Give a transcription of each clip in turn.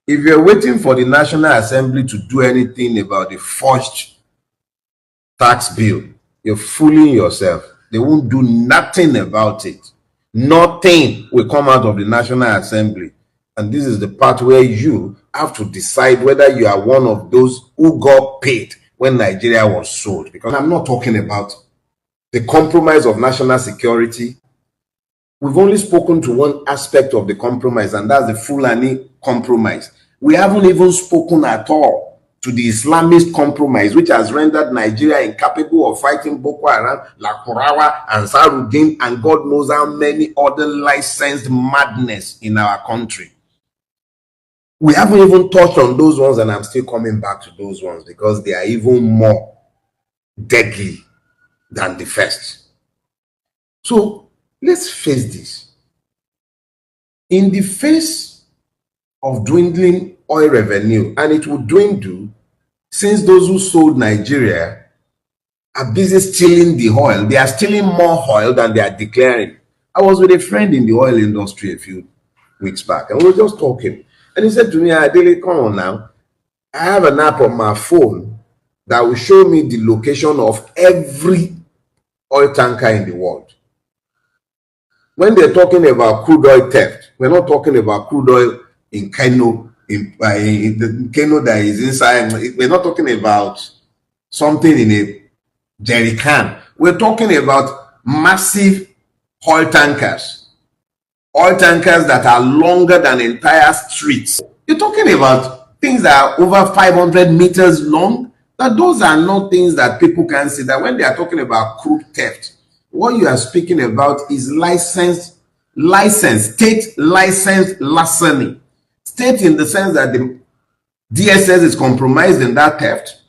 if you're waiting for the National Assembly to do anything about the forged tax bill, you're fooling yourself. They won't do nothing about it. Nothing will come out of the National Assembly. And this is the part where you have to decide whether you are one of those who got paid when Nigeria was sold. Because I'm not talking about the compromise of national security. We've only spoken to one aspect of the compromise, and that's the Fulani compromise. We haven't even spoken at all to the Islamist compromise, which has rendered Nigeria incapable of fighting Boko Haram, Lakurawa, Ansarudin, and God knows how many other licensed madness in our country. We haven't even touched on those ones, and I'm still coming back to those ones because they are even more deadly than the first. So let's face this. In the face of dwindling oil revenue, and it will dwindle since those who sold Nigeria are busy stealing the oil. They are stealing more oil than they are declaring. I was with a friend in the oil industry a few weeks back, and we were just talking. And he said to me, Adele, come on now. I have an app on my phone that will show me the location of every oil tanker in the world. When they're talking about crude oil theft, we're not talking about crude oil in Kano, in the Kano that is inside. We're not talking about something in a jerry can. We're talking about massive oil tankers that are longer than entire streets. You're talking about things that are over 500 meters long. That those are not things that people can see. That when they are talking about crude theft, what you are speaking about is state licensed larceny. State in the sense that the DSS is compromised in that theft.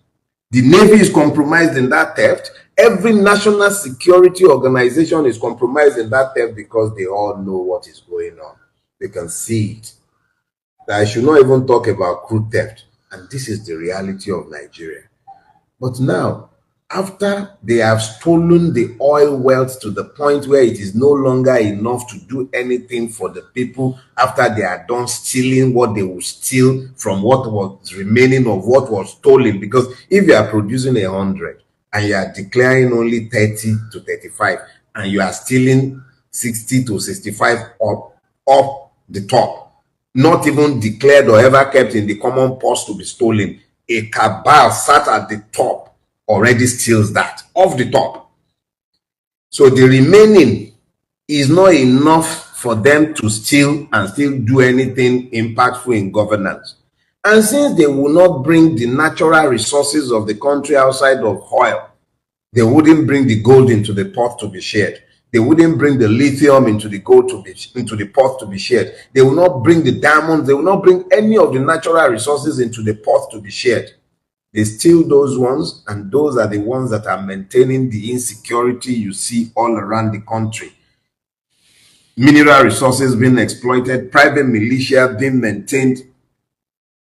The Navy is compromised in that theft. Every national security organization is compromised in that theft because they all know what is going on. They can see it. That I should not even talk about crude theft. And this is the reality of Nigeria. But now, after they have stolen the oil wealth to the point where it is no longer enough to do anything for the people, after they are done stealing what they will steal from what was remaining of what was stolen, because if you are producing 100 and you are declaring only 30 to 35 and you are stealing 60 to 65 up the top, not even declared or ever kept in the common purse to be stolen, a cabal sat at the top already steals that off the top. So the remaining is not enough for them to steal and still do anything impactful in governance. And since they will not bring the natural resources of the country outside of oil, they wouldn't bring the gold into the pot to be shared. They wouldn't bring the lithium into the pot to be shared. They will not bring the diamonds. They will not bring any of the natural resources into the pot to be shared. They steal those ones, and those are the ones that are maintaining the insecurity you see all around the country. Mineral resources being exploited, private militia being maintained,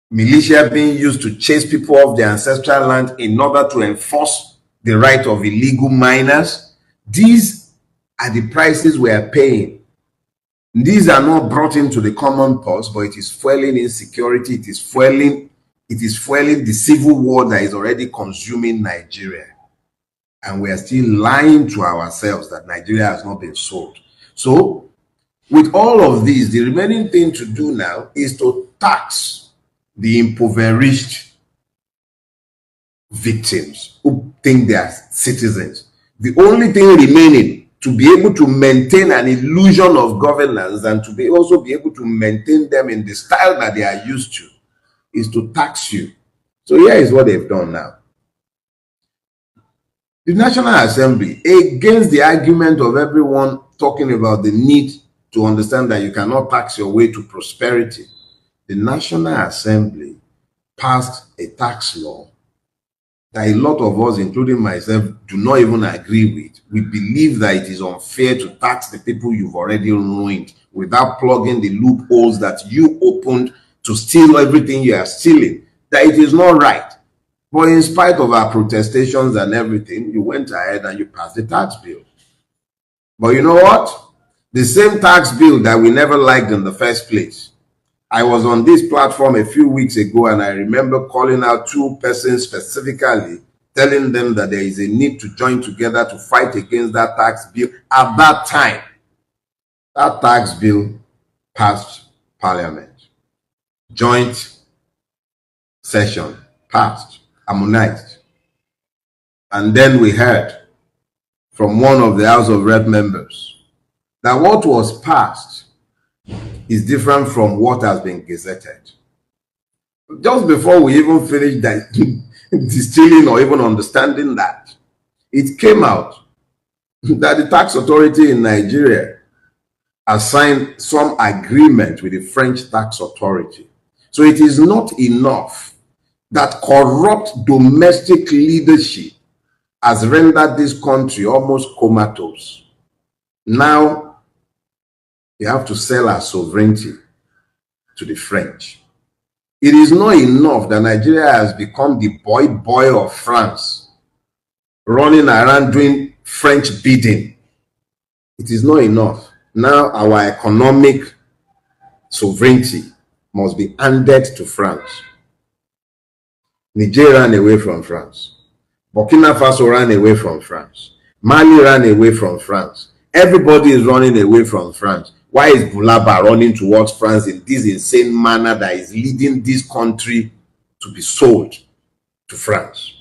militia being used to chase people off their ancestral land in order to enforce the right of illegal miners. These are the prices we are paying. These are not brought into the common purse, but it is fueling insecurity. It is fueling the civil war that is already consuming Nigeria. And we are still lying to ourselves that Nigeria has not been sold. So, with all of these, the remaining thing to do now is to tax the impoverished victims who think they are citizens. The only thing remaining to be able to maintain an illusion of governance and to also be able to maintain them in the style that they are used to is to tax you. So here is what they've done now. The National Assembly, against the argument of everyone talking about the need to understand that you cannot tax your way to prosperity, the National Assembly passed a tax law that a lot of us, including myself, do not even agree with. We believe that it is unfair to tax the people you've already ruined without plugging the loopholes that you opened to steal everything you are stealing. That it is not right. But in spite of our protestations and everything, you went ahead and you passed the tax bill. But you know what? The same tax bill that we never liked in the first place I was on this platform a few weeks ago, and I remember calling out two persons specifically, telling them that there is a need to join together to fight against that tax bill. At that time, that tax bill passed Parliament. Joint session passed, harmonized. And then we heard from one of the House of Rep members that what was passed is different from what has been gazetted. Just before we even finished that distilling or even understanding that, it came out that the tax authority in Nigeria has signed some agreement with the French tax authority. So it is not enough that corrupt domestic leadership has rendered this country almost comatose. Now, we have to sell our sovereignty to the French. It is not enough that Nigeria has become the boy of France, running around doing French bidding. It is not enough. Now our economic sovereignty must be handed to France. Niger ran away from France. Burkina Faso ran away from France. Mali ran away from France. Everybody is running away from France. Why is Bulaba running towards France in this insane manner that is leading this country to be sold to France?